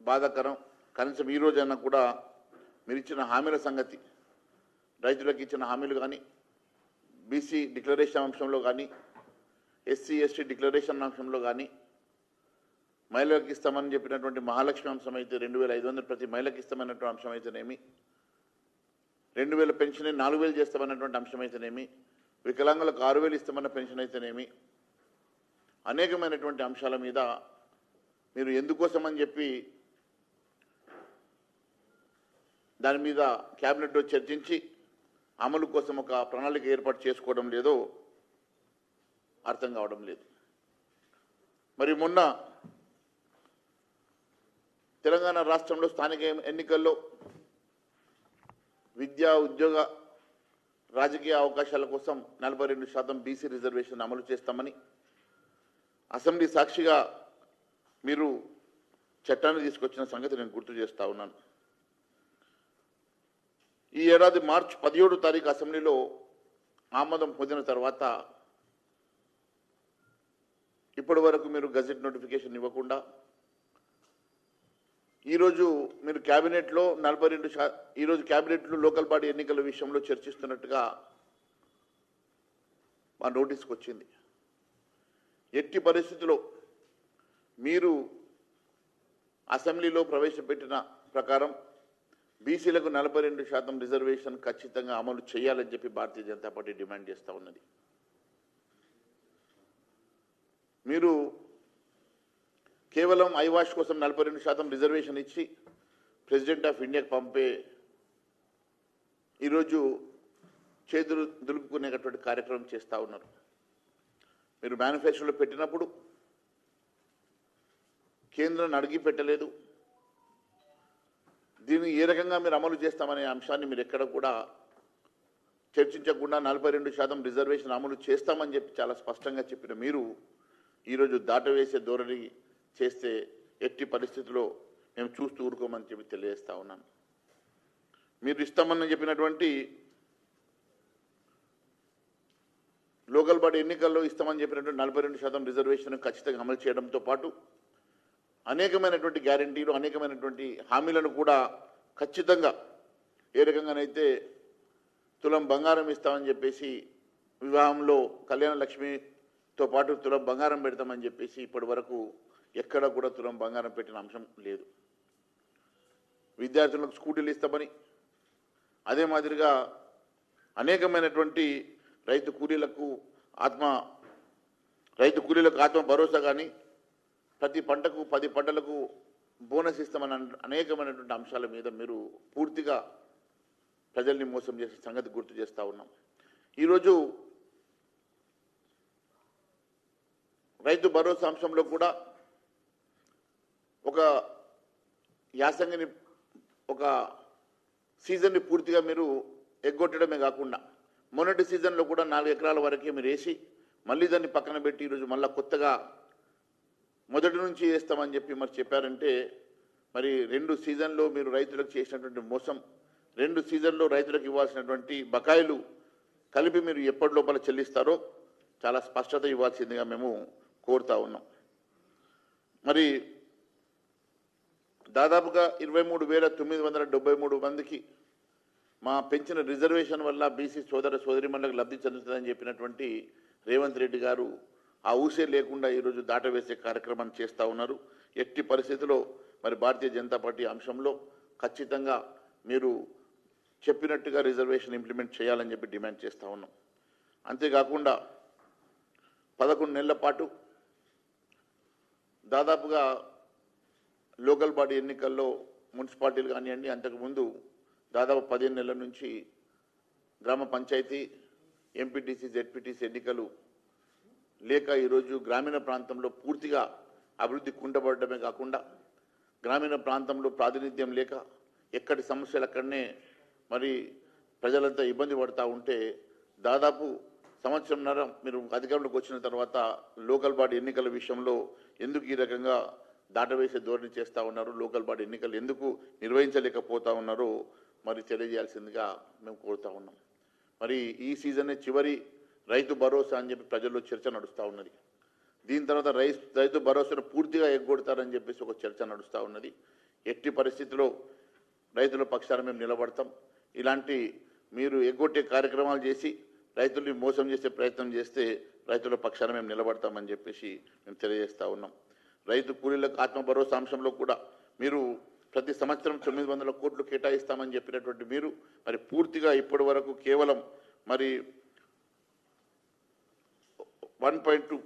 బాధాకరం. కనీసం ఈ రోజైనా కూడా మీరు ఇచ్చిన హామీల సంగతి, రైతులకు ఇచ్చిన హామీలు కానీ, బీసీ డిక్లరేషన్ అంశంలో కానీ, ఎస్సీ ఎస్టీ డిక్లరేషన్ అంశంలో కానీ, మహిళలకు ఇస్తామని చెప్పినటువంటి మహాలక్ష్మి అంశం అయితే 2500 ప్రతి మహిళకి ఇస్తామన్నటువంటి అంశం అయితేనేమి, 2000 పెన్షన్ 4000 చేస్తామన్నటువంటి అంశం అయితేనేమి, వికలాంగులకు 6000 ఇస్తామన్న పెన్షన్ అయితేనేమి, అనేకమైనటువంటి అంశాల మీద మీరు ఎందుకోసమని చెప్పి దాని మీద క్యాబినెట్లో చర్చించి అమలు కోసం ఒక ప్రణాళిక ఏర్పాటు చేసుకోవడం లేదో అర్థం కావడం లేదు. మరి మొన్న తెలంగాణ రాష్ట్రంలో స్థానిక ఎన్నికల్లో విద్యా ఉద్యోగ రాజకీయ అవకాశాల కోసం 42% బీసీ రిజర్వేషన్ అమలు చేస్తామని అసెంబ్లీ సాక్షిగా మీరు చట్టాన్ని తీసుకొచ్చిన సంగతి నేను గుర్తు చేస్తా ఉన్నాను. ఈ ఏడాది మార్చి 17వ తారీఖు అసెంబ్లీలో ఆమోదం పొందిన తర్వాత ఇప్పటి వరకు మీరు గజెట్ నోటిఫికేషన్ ఇవ్వకుండా ఈరోజు మీరు క్యాబినెట్లో 42 ఈరోజు క్యాబినెట్లో లోకల్ బాడీ ఎన్నికల విషయంలో చర్చిస్తున్నట్టుగా మా నోటీస్కి వచ్చింది. ఎట్టి పరిస్థితుల్లో మీరు అసెంబ్లీలో ప్రవేశపెట్టిన ప్రకారం బీసీలకు 42% రిజర్వేషన్ ఖచ్చితంగా అమలు చేయాలని చెప్పి భారతీయ జనతా పార్టీ డిమాండ్ చేస్తూ ఉన్నది. మీరు కేవలం ఐవాష్ కోసం 42% రిజర్వేషన్ ఇచ్చి ప్రెసిడెంట్ ఆఫ్ ఇండియాకి పంపే ఈరోజు చేతులు దులుపుకునేటటువంటి కార్యక్రమం చేస్తూ ఉన్నారు. మీరు మేనిఫెస్టోలో పెట్టినప్పుడు కేంద్రాన్ని అడిగి పెట్టలేదు. దీన్ని ఏ రకంగా మీరు అమలు చేస్తామనే అంశాన్ని మీరు ఎక్కడ కూడా చర్చించకుండా 42% రిజర్వేషన్ అమలు చేస్తామని చెప్పి చాలా స్పష్టంగా చెప్పిన మీరు ఈరోజు దాటవేసే ధోరణి చేస్తే ఎట్టి పరిస్థితుల్లో మేము చూస్తూ ఊరుకోమని చెప్పి తెలియజేస్తా ఉన్నాను. మీరు ఇస్తామని చెప్పినటువంటి లోకల్ బాడీ ఎన్నికల్లో ఇస్తామని చెప్పినటువంటి 42% రిజర్వేషన్ ఖచ్చితంగా అమలు చేయడంతో పాటు అనేకమైనటువంటి గ్యారంటీలు, అనేకమైనటువంటి హామీలను కూడా ఖచ్చితంగా ఏ రకంగానైతే తులం బంగారం ఇస్తామని చెప్పేసి వివాహంలో కళ్యాణ లక్ష్మితో పాటు తులం బంగారం పెడతామని చెప్పేసి ఇప్పటి వరకు ఎక్కడ కూడా తులం బంగారం పెట్టిన అంశం లేదు. విద్యార్థులకు స్కూటీలు ఇస్తామని, అదే మాదిరిగా అనేకమైనటువంటి రైతు కూలీలకు ఆత్మ భరోసా కానీ, ప్రతి పంటకు 10 పంటలకు బోనస్ ఇస్తామని అనేకమైనటువంటి అంశాల మీద మీరు పూర్తిగా ప్రజల్ని మోసం చేసే సంగతి గుర్తు చేస్తూ ఉన్నాం. ఈరోజు రైతు భరోసా అంశంలో కూడా ఒక యాసంగిని ఒక సీజన్ని పూర్తిగా మీరు ఎగ్గొట్టడమే కాకుండా మొన్నటి సీజన్లో కూడా 4 ఎకరాల వరకే మీరు వేసి మళ్ళీ దాన్ని పక్కన పెట్టి ఈరోజు మళ్ళీ కొత్తగా మొదటి నుంచి వేస్తామని చెప్పి మరి చెప్పారంటే మరి 2 సీజన్లో మీరు రైతులకు చేసినటువంటి మోసం, 2 సీజన్లో రైతులకు ఇవ్వాల్సినటువంటి బకాయిలు కలిపి మీరు ఎప్పటి లోపల చెల్లిస్తారో చాలా స్పష్టత ఇవ్వాల్సిందిగా మేము కోరుతా ఉన్నాం. మరి దాదాపుగా 23,973 మందికి మా పెంచిన రిజర్వేషన్ వల్ల బీసీ సోదర సోదరిమణులకు లబ్ధి చెందుతుందని చెప్పినటువంటి రేవంత్ రెడ్డి గారు ఆ ఊసే లేకుండా ఈరోజు దాటవేసే కార్యక్రమాన్ని చేస్తూ ఉన్నారు. ఎట్టి పరిస్థితుల్లో మరి భారతీయ జనతా పార్టీ అంశంలో ఖచ్చితంగా మీరు చెప్పినట్టుగా రిజర్వేషన్ ఇంప్లిమెంట్ చేయాలని చెప్పి డిమాండ్ చేస్తూ ఉన్నాం. అంతేకాకుండా 11 నెలల పాటు దాదాపుగా లోకల్ బాడీ ఎన్నికల్లో మున్సిపాలిటీలు కానివ్వండి, అంతకుముందు దాదాపు 15 నెలల నుంచి గ్రామ పంచాయతీ, ఎంపీటీసీ, జెడ్పీటీసీ ఎన్నికలు లేక ఈరోజు గ్రామీణ ప్రాంతంలో పూర్తిగా అభివృద్ధి కుండబడమే కాకుండా గ్రామీణ ప్రాంతంలో ప్రాతినిధ్యం లేక ఎక్కడి సమస్యలు అక్కడనే మరి ప్రజలంతా ఇబ్బంది పడుతూ ఉంటే దాదాపు సంవత్సరంన్నర మీరు అధికారంలోకి వచ్చిన తర్వాత లోకల్ బాడీ ఎన్నికల విషయంలో ఎందుకు ఈ రకంగా దాటవేసే ధోరణి చేస్తూ ఉన్నారు, లోకల్ బాడీ ఎన్నికలు ఎందుకు నిర్వహించలేకపోతా ఉన్నారో మరి తెలియజేయాల్సిందిగా మేము కోరుతా ఉన్నాం. మరి ఈ సీజనే చివరి రైతు భరోసా అని చెప్పి ప్రజల్లో చర్చ నడుస్తూ ఉన్నది. దీని తర్వాత రైతు భరోసాను పూర్తిగా ఎగ్గొడతారని చెప్పేసి ఒక చర్చ నడుస్తూ ఉన్నది. ఎట్టి పరిస్థితిలో రైతుల పక్షాన మేము నిలబడతాం. ఇలాంటి మీరు ఎగ్గొట్టే కార్యక్రమాలు చేసి రైతుల్ని మోసం చేసే ప్రయత్నం చేస్తే రైతుల పక్షాన మేము నిలబడతామని చెప్పేసి మేము తెలియజేస్తా ఉన్నాం. రైతు కూలీలకు ఆత్మ భరోసా అంశంలో కూడా మీరు ప్రతి సంవత్సరం 900 కోట్లు కేటాయిస్తామని చెప్పినటువంటి మీరు మరి పూర్తిగా ఇప్పటి వరకు కేవలం మరి 1.2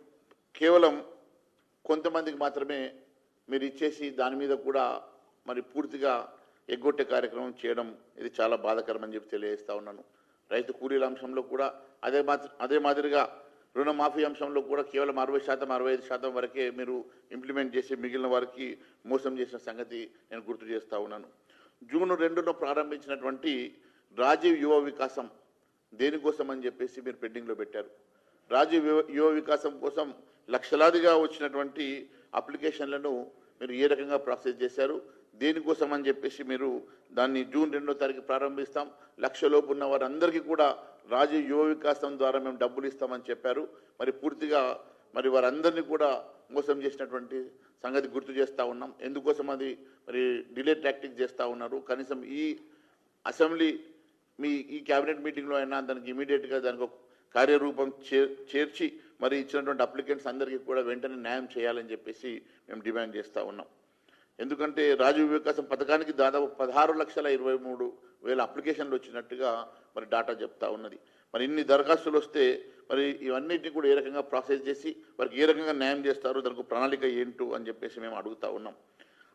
కేవలం కొంతమందికి మాత్రమే మీరు ఇచ్చేసి దాని మీద కూడా మరి పూర్తిగా ఎగ్గొట్టే కార్యక్రమం చేయడం ఇది చాలా బాధాకరమని చెప్పి తెలియజేస్తా ఉన్నాను. రైతు కూలీల అంశంలో కూడా అదే మాదిరిగా రుణమాఫీ అంశంలో కూడా కేవలం 60% 65% వరకే మీరు ఇంప్లిమెంట్ చేసి మిగిలిన వారికి మోసం చేసిన సంగతి నేను గుర్తు చేస్తూ ఉన్నాను. జూన్ 2న ప్రారంభించినటువంటి రాజీవ్ యువ వికాసం దేనికోసం అని చెప్పేసి మీరు పెండింగ్లో పెట్టారు. రాజీవ్ యువ వికాసం కోసం లక్షలాదిగా వచ్చినటువంటి అప్లికేషన్లను మీరు ఏ రకంగా ప్రాసెస్ చేశారు, దేనికోసం అని చెప్పేసి మీరు దాన్ని జూన్ 2వ తారీఖు ప్రారంభిస్తాం, 1,00,000 లోపు ఉన్న వారందరికీ కూడా రాజీవ్ యువ వికాసం ద్వారా మేము డబ్బులు ఇస్తామని చెప్పారు. మరి పూర్తిగా మరి వారందరినీ కూడా మోసం చేసినటువంటి సంగతి గుర్తు చేస్తూ ఉన్నాం. ఎందుకోసం అది మరి డిలే టాక్టిక్ చేస్తూ ఉన్నారు. కనీసం ఈ అసెంబ్లీ ఈ క్యాబినెట్ మీటింగ్లో అయినా దానికి ఇమీడియట్గా దానికి ఒక కార్యరూపం చేర్చి మరి ఇచ్చినటువంటి అప్లికెంట్స్ అందరికీ కూడా వెంటనే న్యాయం చేయాలని చెప్పేసి మేము డిమాండ్ చేస్తూ ఉన్నాం. ఎందుకంటే రాజీవ్ వికాసం పథకానికి దాదాపు 16,23,000 అప్లికేషన్లు వచ్చినట్టుగా మరి డాటా చెప్తా ఉన్నది. మరి ఇన్ని దరఖాస్తులు వస్తే మరి ఇవన్నిటిని కూడా ఏ రకంగా ప్రాసెస్ చేసి వారికి ఏ రకంగా న్యాయం చేస్తారు, దానికి ప్రణాళిక ఏంటో అని చెప్పేసి మేము అడుగుతూ ఉన్నాం.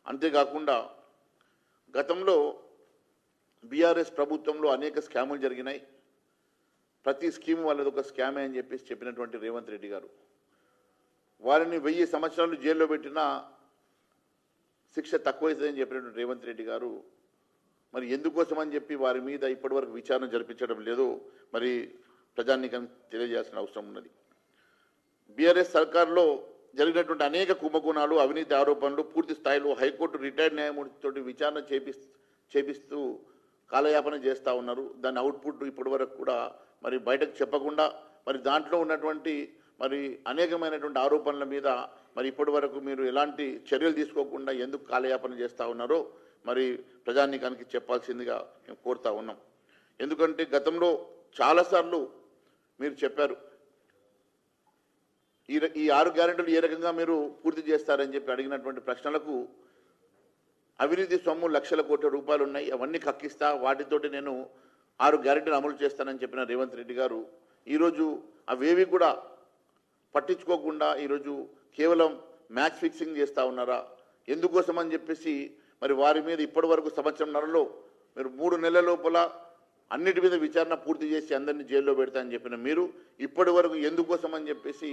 అంతేకాకుండా గతంలో బీఆర్ఎస్ ప్రభుత్వంలో అనేక స్కాములు జరిగినాయి. ప్రతి స్కీమ్ వాళ్ళది ఒక స్కామే అని చెప్పేసి చెప్పినటువంటి రేవంత్ రెడ్డి గారు వారిని 1000 సంవత్సరాలు జైల్లో పెట్టినా శిక్ష తక్కువైతుందని చెప్పినటువంటి రేవంత్ రెడ్డి గారు మరి ఎందుకోసం అని చెప్పి వారి మీద ఇప్పటివరకు విచారణ జరిపించడం లేదు, మరి ప్రజానీకం తెలియజేయాల్సిన అవసరం ఉన్నది. బీఆర్ఎస్ సర్కార్లో జరిగినటువంటి అనేక కుంభకోణాలు, అవినీతి ఆరోపణలు పూర్తి స్థాయిలో హైకోర్టు రిటైర్డ్ న్యాయమూర్తితోటి విచారణ చేపిస్తూ కాలయాపన చేస్తూ ఉన్నారు. దాని అవుట్పుట్ ఇప్పటి వరకు కూడా మరి బయటకు చెప్పకుండా మరి దాంట్లో ఉన్నటువంటి మరి అనేకమైనటువంటి ఆరోపణల మీద మరి ఇప్పటి వరకు మీరు ఎలాంటి చర్యలు తీసుకోకుండా ఎందుకు కాలయాపన చేస్తూ ఉన్నారో మరి ప్రజానీకానికి చెప్పాల్సిందిగా మేము కోరుతా ఉన్నాం. ఎందుకంటే గతంలో చాలాసార్లు మీరు చెప్పారు ఈ 6 గ్యారెంటీలు ఏ రకంగా మీరు పూర్తి చేస్తారని చెప్పి అడిగినటువంటి ప్రశ్నలకు అవినీతి సొమ్ము లక్షల కోట్ల రూపాయలు ఉన్నాయి, అవన్నీ కక్కిస్తా, వాటితోటి నేను 6 గ్యారెంటీలు అమలు చేస్తానని చెప్పిన రేవంత్ రెడ్డి గారు ఈరోజు అవేవి కూడా పట్టించుకోకుండా ఈరోజు కేవలం మ్యాచ్ ఫిక్సింగ్ చేస్తూ ఉన్నారా? ఎందుకోసం అని చెప్పేసి మరి వారి మీద ఇప్పటి వరకు సంవత్సరంన్నరలో మీరు 3 నెలల లోపల అన్నిటి మీద విచారణ పూర్తి చేసి అందరినీ జైల్లో పెడతా అని చెప్పిన మీరు ఇప్పటి వరకు ఎందుకోసం అని చెప్పేసి